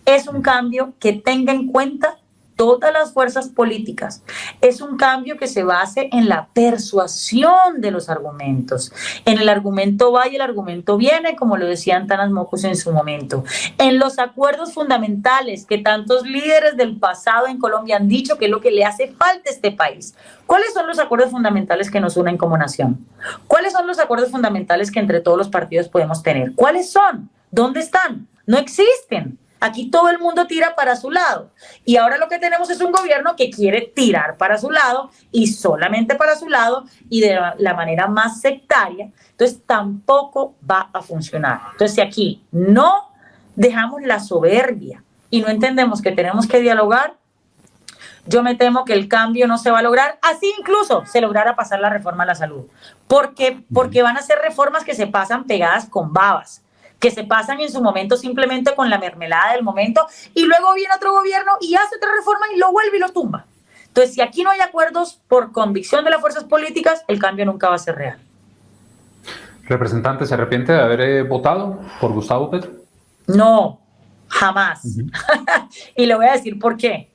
Es un cambio que tenga en cuenta todas las fuerzas políticas. Es un cambio que se base en la persuasión de los argumentos. En el argumento va y el argumento viene, como lo decían Tanas Mockus en su momento. En los acuerdos fundamentales que tantos líderes del pasado en Colombia han dicho que es lo que le hace falta a este país. ¿Cuáles son los acuerdos fundamentales que nos unen como nación? ¿Cuáles son los acuerdos fundamentales que entre todos los partidos podemos tener? ¿Cuáles son? ¿Dónde están? No existen. Aquí todo el mundo tira para su lado y ahora lo que tenemos es un gobierno que quiere tirar para su lado y solamente para su lado y de la manera más sectaria. Entonces tampoco va a funcionar. Entonces si aquí no dejamos la soberbia y no entendemos que tenemos que dialogar, yo me temo que el cambio no se va a lograr, así incluso se lograra pasar la reforma a la salud. Porque van a ser reformas que se pasan pegadas con babas, que se pasan en su momento simplemente con la mermelada del momento y luego viene otro gobierno y hace otra reforma y lo vuelve y lo tumba. Entonces, si aquí no hay acuerdos por convicción de las fuerzas políticas, el cambio nunca va a ser real. ¿Representante, se arrepiente de haber votado por Gustavo Petro? No, jamás. Y le voy a decir por qué.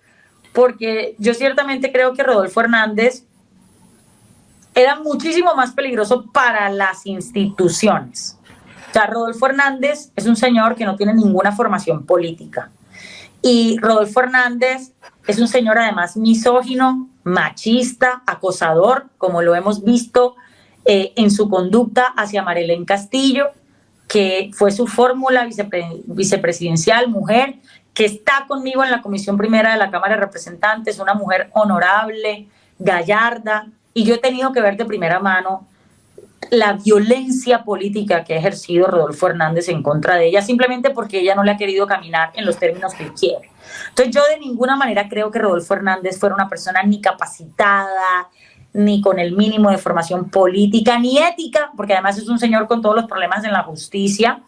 Porque yo ciertamente creo que Rodolfo Hernández era muchísimo más peligroso para las instituciones. O sea, Rodolfo Hernández es un señor que no tiene ninguna formación política. Y Rodolfo Hernández es un señor además misógino, machista, acosador, como lo hemos visto en su conducta hacia Marilén Castillo, que fue su fórmula vicepresidencial, mujer, que está conmigo en la Comisión Primera de la Cámara de Representantes, una mujer honorable, gallarda, y yo he tenido que ver de primera mano la violencia política que ha ejercido Rodolfo Hernández en contra de ella, simplemente porque ella no le ha querido caminar en los términos que él quiere. Entonces yo de ninguna manera creo que Rodolfo Hernández fuera una persona ni capacitada, ni con el mínimo de formación política, ni ética, porque además es un señor con todos los problemas en la justicia.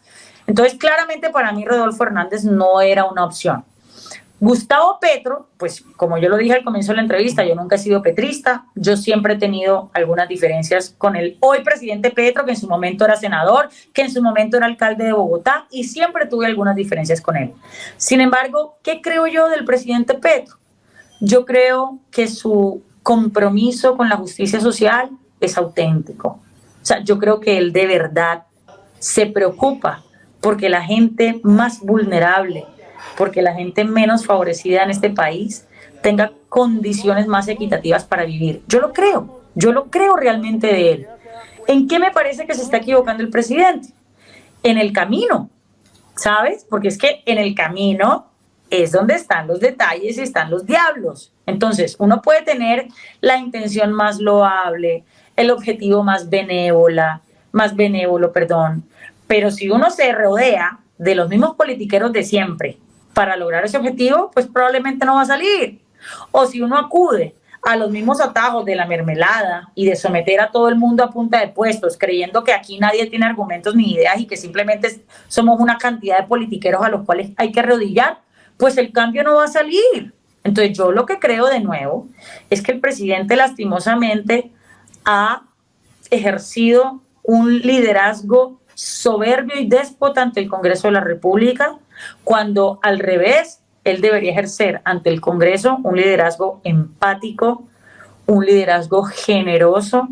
Entonces claramente para mí Rodolfo Hernández no era una opción. Gustavo Petro, pues como yo lo dije al comienzo de la entrevista, yo nunca he sido petrista, yo siempre he tenido algunas diferencias con el hoy presidente Petro, que en su momento era senador, que en su momento era alcalde de Bogotá, y siempre tuve algunas diferencias con él. Sin embargo, ¿qué creo yo del presidente Petro? Yo creo que su compromiso con la justicia social es auténtico. O sea, yo creo que él de verdad se preocupa porque la gente más vulnerable, porque la gente menos favorecida en este país tenga condiciones más equitativas para vivir. Yo lo creo realmente de él. ¿En qué me parece que se está equivocando el presidente? en el camino, ¿sabes? Porque es que en el camino es donde están los detalles y están los diablos. Entonces, uno puede tener la intención más loable, el objetivo más benévolo, perdón, pero si uno se rodea de los mismos politiqueros de siempre para lograr ese objetivo, pues probablemente no va a salir. O si uno acude a los mismos atajos de la mermelada y de someter a todo el mundo a punta de puestos, creyendo que aquí nadie tiene argumentos ni ideas y que simplemente somos una cantidad de politiqueros a los cuales hay que arrodillar, pues el cambio no va a salir. Entonces yo lo que creo de nuevo es que el presidente lastimosamente ha ejercido un liderazgo soberbio y déspota ante el Congreso de la República, cuando al revés él debería ejercer ante el Congreso un liderazgo empático, un liderazgo generoso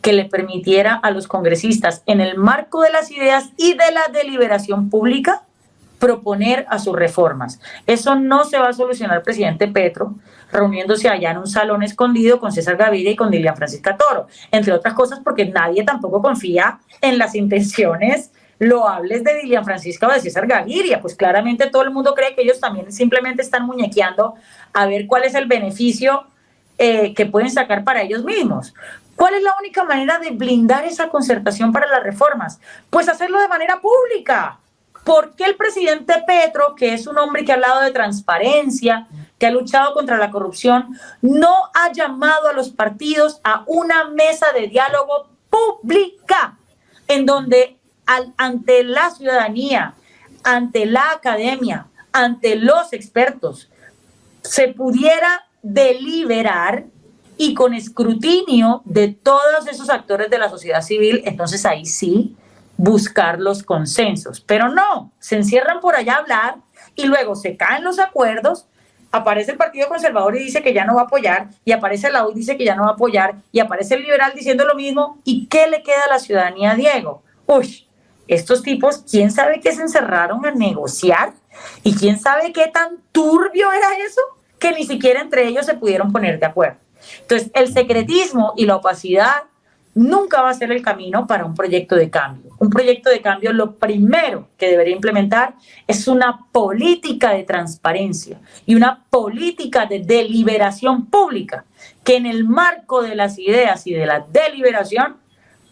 que le permitiera a los congresistas, en el marco de las ideas y de la deliberación pública, proponer a sus reformas. Eso no se va a solucionar el presidente Petro reuniéndose allá en un salón escondido con César Gaviria y con Dilian Francisca Toro, entre otras cosas porque nadie tampoco confía en las intenciones loables de Dilian Francisca o de César Gaviria, pues claramente todo el mundo cree que ellos también simplemente están muñequeando a ver cuál es el beneficio que pueden sacar para ellos mismos. ¿Cuál es la única manera de blindar esa concertación para las reformas? Pues hacerlo de manera pública. ¿Por qué el presidente Petro, que es un hombre que ha hablado de transparencia, que ha luchado contra la corrupción, no ha llamado a los partidos a una mesa de diálogo pública en donde ante la ciudadanía, ante la academia, ante los expertos, se pudiera deliberar y con escrutinio de todos esos actores de la sociedad civil? Entonces ahí sí buscar los consensos, pero no, se encierran por allá a hablar y luego se caen los acuerdos, aparece el Partido Conservador y dice que ya no va a apoyar, y aparece la U y dice que ya no va a apoyar, y aparece el liberal diciendo lo mismo. ¿Y qué le queda a la ciudadanía, Diego? Uy, estos tipos, ¿quién sabe qué se encerraron a negociar? ¿Y quién sabe qué tan turbio era eso? Que ni siquiera entre ellos se pudieron poner de acuerdo. Entonces, el secretismo y la opacidad nunca va a ser el camino para un proyecto de cambio. Un proyecto de cambio, lo primero que debería implementar es una política de transparencia y una política de deliberación pública que en el marco de las ideas y de la deliberación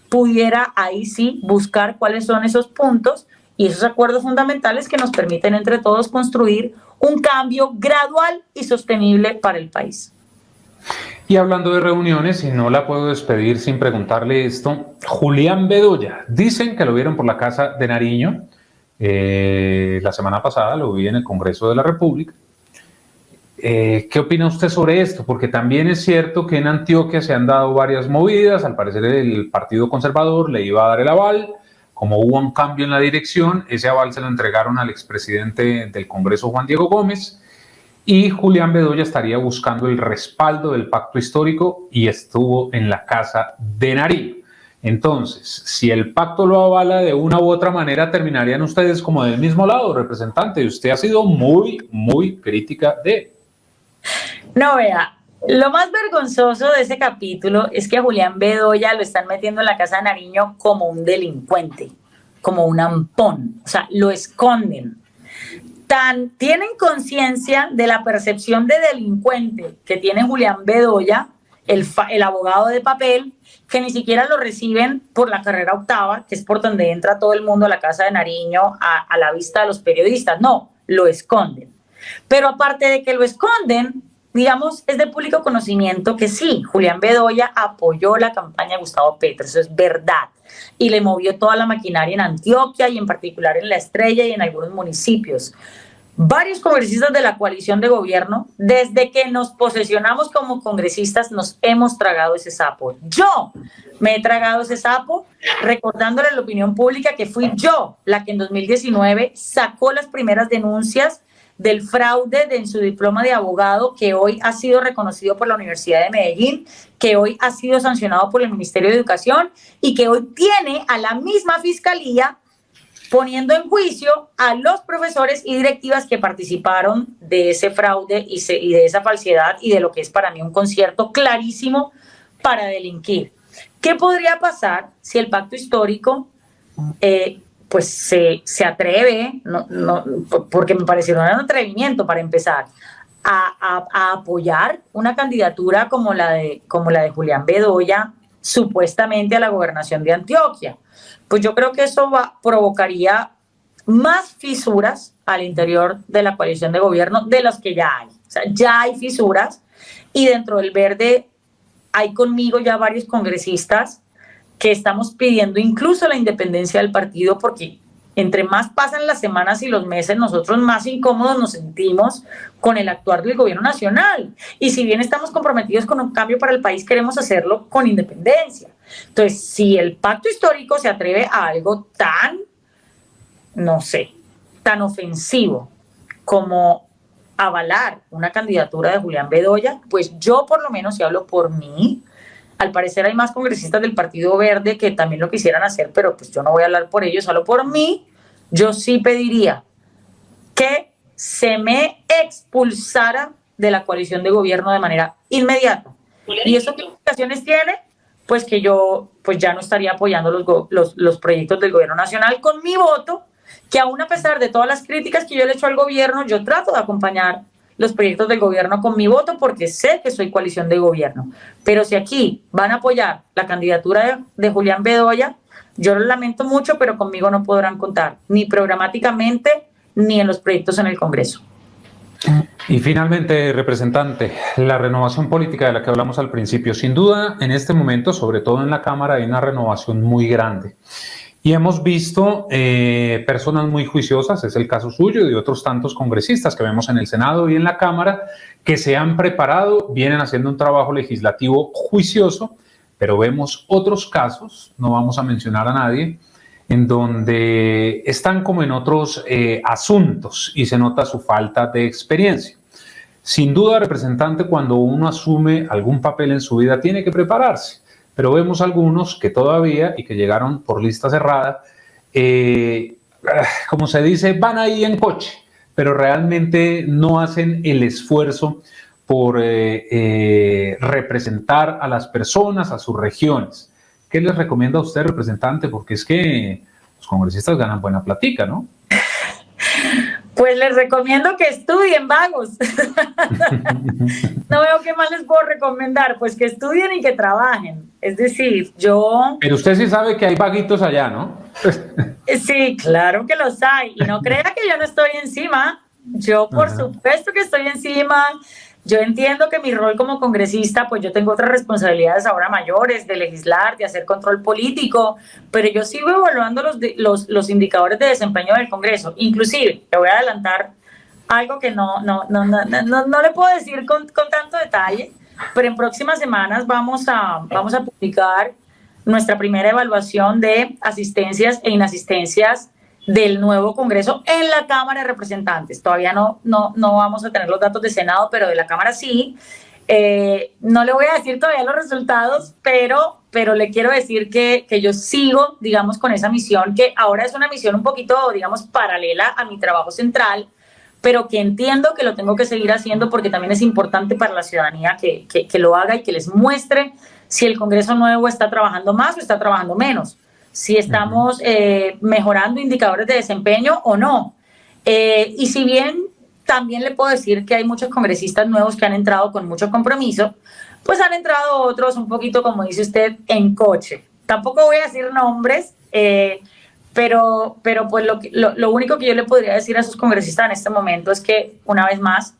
pudiera ahí sí buscar cuáles son esos puntos y esos acuerdos fundamentales que nos permiten entre todos construir un cambio gradual y sostenible para el país. Y hablando de reuniones, y no la puedo despedir sin preguntarle esto, Julián Bedoya, dicen que lo vieron por la Casa de Nariño, la semana pasada lo vi en el Congreso de la República. ¿Qué opina usted sobre esto? Porque también es cierto que en Antioquia se han dado varias movidas, al parecer el Partido Conservador le iba a dar el aval, como hubo un cambio en la dirección, ese aval se lo entregaron al expresidente del Congreso, Juan Diego Gómez, y Julián Bedoya estaría buscando el respaldo del pacto histórico y estuvo en la Casa de Nariño. Entonces, si el pacto lo avala de una u otra manera, terminarían ustedes como del mismo lado, representante, y usted ha sido muy crítica de él. No, vea, lo más vergonzoso de ese capítulo es que a Julián Bedoya lo están metiendo en la Casa de Nariño como un delincuente, como un ampón, o sea, lo esconden. Tienen conciencia de la percepción de delincuente que tiene Julián Bedoya, el abogado de papel, que ni siquiera lo reciben por la carrera octava, que es por donde entra todo el mundo a la Casa de Nariño a la vista de los periodistas. No, lo esconden. Pero aparte de que lo esconden, digamos, es de público conocimiento que sí, Julián Bedoya apoyó la campaña de Gustavo Petro, eso es verdad, y le movió toda la maquinaria en Antioquia y en particular en La Estrella y en algunos municipios. Varios congresistas de la coalición de gobierno, desde que nos posesionamos como congresistas, nos hemos tragado ese sapo. Yo me he tragado ese sapo recordándole a la opinión pública que fui yo la que en 2019 sacó las primeras denuncias del fraude en su diploma de abogado, que hoy ha sido reconocido por la Universidad de Medellín, que hoy ha sido sancionado por el Ministerio de Educación y que hoy tiene a la misma fiscalía poniendo en juicio a los profesores y directivas que participaron de ese fraude y de esa falsedad y de lo que es para mí un concierto clarísimo para delinquir. ¿Qué podría pasar si el pacto histórico pues se atreve, porque me pareció un atrevimiento para empezar, a apoyar una candidatura como la de Julián Bedoya, supuestamente a la gobernación de Antioquia. Pues yo creo que eso provocaría más fisuras al interior de la coalición de gobierno de las que ya hay. O sea, ya hay fisuras y dentro del Verde hay conmigo ya varios congresistas que estamos pidiendo incluso la independencia del partido, porque entre más pasan las semanas y los meses, nosotros más incómodos nos sentimos con el actuar del gobierno nacional. Y si bien estamos comprometidos con un cambio para el país, queremos hacerlo con independencia. Entonces, si el pacto histórico se atreve a algo tan, no sé, tan ofensivo como avalar una candidatura de Julián Bedoya, pues yo por lo menos, si hablo por mí, al parecer hay más congresistas del Partido Verde que también lo quisieran hacer, pero pues yo no voy a hablar por ellos, hablo por mí. Yo sí pediría que se me expulsara de la coalición de gobierno de manera inmediata. ¿Y eso qué implicaciones tiene? Pues que yo pues ya no estaría apoyando los proyectos del gobierno nacional con mi voto, que aún a pesar de todas las críticas que yo le he hecho al gobierno, yo trato de acompañar los proyectos del gobierno con mi voto porque sé que soy coalición de gobierno. Pero si aquí van a apoyar la candidatura de Julián Bedoya, yo lo lamento mucho, pero conmigo no podrán contar, ni programáticamente, ni en los proyectos en el Congreso. Y finalmente, representante, la renovación política de la que hablamos al principio, sin duda en este momento, sobre todo en la Cámara, hay una renovación muy grande. Y hemos visto personas muy juiciosas, es el caso suyo y de otros tantos congresistas que vemos en el Senado y en la Cámara, que se han preparado, vienen haciendo un trabajo legislativo juicioso, pero vemos otros casos, no vamos a mencionar a nadie, en donde están como en otros asuntos y se nota su falta de experiencia. Sin duda, representante, cuando uno asume algún papel en su vida tiene que prepararse. Pero vemos algunos que todavía, y que llegaron por lista cerrada, como se dice, van ahí en coche, pero realmente no hacen el esfuerzo por representar a las personas, a sus regiones. ¿Qué les recomienda a usted, representante? Porque es que los congresistas ganan buena platica, ¿no? Pues les recomiendo que estudien, vagos. No veo qué más les puedo recomendar, pues que estudien y que trabajen. Es decir, yo... Pero usted sí sabe que hay vaguitos allá, ¿no? Sí, claro que los hay. Y no crea que yo no estoy encima. Yo, por supuesto que estoy encima. Yo entiendo que mi rol como congresista, pues yo tengo otras responsabilidades ahora mayores, de legislar, de hacer control político, pero yo sigo evaluando los indicadores de desempeño del Congreso. Inclusive, le voy a adelantar algo que no le puedo decir con tanto detalle, pero en próximas semanas vamos a publicar nuestra primera evaluación de asistencias e inasistencias del nuevo Congreso en la Cámara de Representantes. Todavía no vamos a tener los datos de Senado, pero de la Cámara sí. No le voy a decir todavía los resultados, pero le quiero decir que yo sigo, digamos, con esa misión, que ahora es una misión un poquito, digamos, paralela a mi trabajo central, pero que entiendo que lo tengo que seguir haciendo porque también es importante para la ciudadanía que lo haga y que les muestre si el Congreso nuevo está trabajando más o está trabajando menos, si estamos mejorando indicadores de desempeño o no. Y si bien también le puedo decir que hay muchos congresistas nuevos que han entrado con mucho compromiso, pues han entrado otros un poquito, como dice usted, en coche. Tampoco voy a decir nombres, pero pues lo único que yo le podría decir a esos congresistas en este momento es que, una vez más,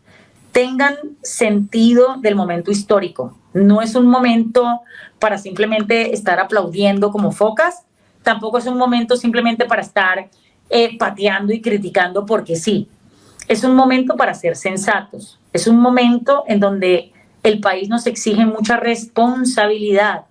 tengan sentido del momento histórico. No es un momento para simplemente estar aplaudiendo como focas, tampoco es un momento simplemente para estar pateando y criticando porque sí. Es un momento para ser sensatos, es un momento en donde el país nos exige mucha responsabilidad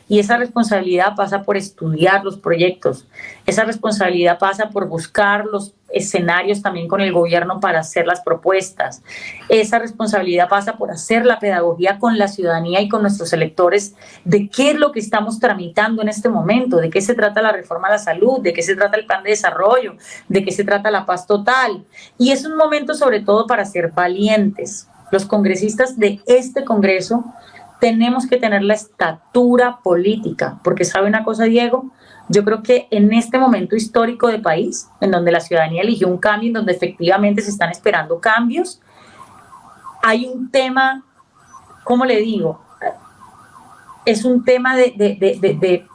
y esa responsabilidad pasa por estudiar los proyectos, esa responsabilidad pasa por buscar los escenarios también con el gobierno para hacer las propuestas, esa responsabilidad pasa por hacer la pedagogía con la ciudadanía y con nuestros electores de qué es lo que estamos tramitando en este momento, de qué se trata la reforma a la salud, de qué se trata el plan de desarrollo, de qué se trata la paz total. Y es un momento sobre todo para ser valientes. Los congresistas de este Congreso tenemos que tener la estatura política, porque ¿sabe una cosa, Diego? Yo creo que en este momento histórico de país, en donde la ciudadanía eligió un cambio, en donde efectivamente se están esperando cambios, hay un tema, ¿cómo le digo? Es un tema de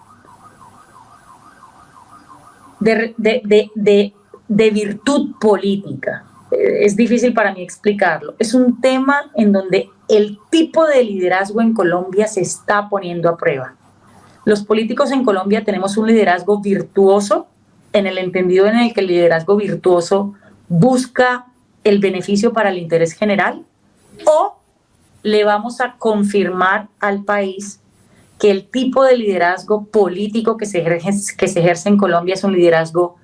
virtud política. Es difícil para mí explicarlo. Es un tema en donde el tipo de liderazgo en Colombia se está poniendo a prueba. Los políticos en Colombia tenemos un liderazgo virtuoso, en el entendido en el que el liderazgo virtuoso busca el beneficio para el interés general, o le vamos a confirmar al país que el tipo de liderazgo político que se ejerce en Colombia es un liderazgo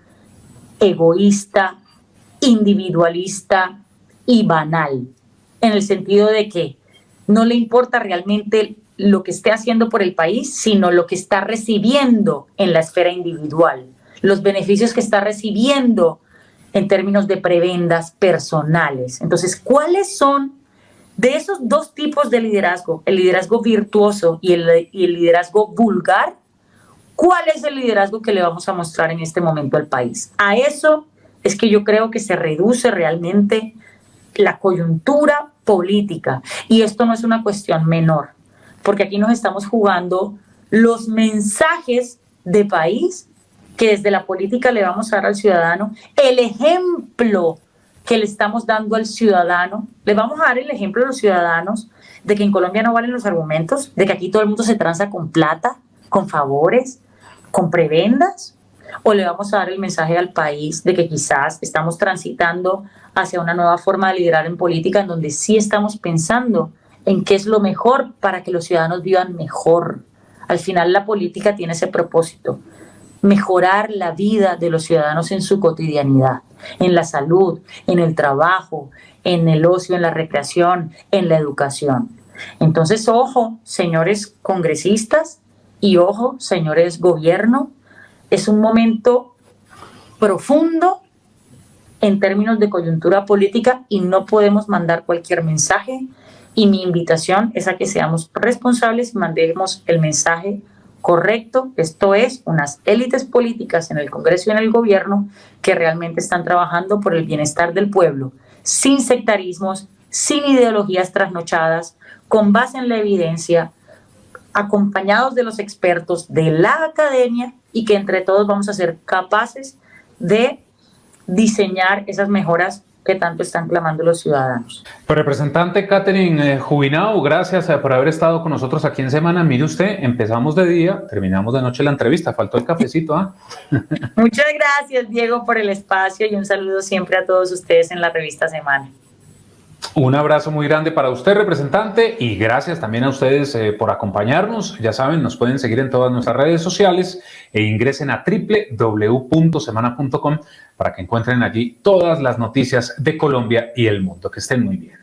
egoísta, individualista y banal, en el sentido de que no le importa realmente lo que esté haciendo por el país, sino lo que está recibiendo en la esfera individual, los beneficios que está recibiendo en términos de prebendas personales. Entonces, ¿cuáles son de esos dos tipos de liderazgo, el liderazgo virtuoso y el liderazgo vulgar? ¿Cuál es el liderazgo que le vamos a mostrar en este momento al país? A eso es que yo creo que se reduce realmente la coyuntura política. Y esto no es una cuestión menor, porque aquí nos estamos jugando los mensajes de país que desde la política le vamos a dar al ciudadano, el ejemplo que le estamos dando al ciudadano, le vamos a dar el ejemplo a los ciudadanos de que en Colombia no valen los argumentos, de que aquí todo el mundo se tranza con plata, con favores, con prebendas, o le vamos a dar el mensaje al país de que quizás estamos transitando hacia una nueva forma de liderar en política en donde sí estamos pensando en qué es lo mejor para que los ciudadanos vivan mejor. Al final la política tiene ese propósito, mejorar la vida de los ciudadanos en su cotidianidad, en la salud, en el trabajo, en el ocio, en la recreación, en la educación. Entonces, ojo, señores congresistas, y ojo, señores gobierno, es un momento profundo en términos de coyuntura política y no podemos mandar cualquier mensaje, y mi invitación es a que seamos responsables y mandemos el mensaje correcto, esto es, unas élites políticas en el Congreso y en el gobierno que realmente están trabajando por el bienestar del pueblo, sin sectarismos, sin ideologías trasnochadas, con base en la evidencia, acompañados de los expertos de la academia, y que entre todos vamos a ser capaces de diseñar esas mejoras que tanto están clamando los ciudadanos. Pues, representante Catherine Jubinao, gracias por haber estado con nosotros aquí en Semana. Mire usted, empezamos de día, terminamos de noche la entrevista, faltó el cafecito, ¿ah? Muchas gracias, Diego, por el espacio, y un saludo siempre a todos ustedes en la revista Semana. Un abrazo muy grande para usted, representante, y gracias también a ustedes por acompañarnos. Ya saben, nos pueden seguir en todas nuestras redes sociales e ingresen a www.semana.com para que encuentren allí todas las noticias de Colombia y el mundo. Que estén muy bien.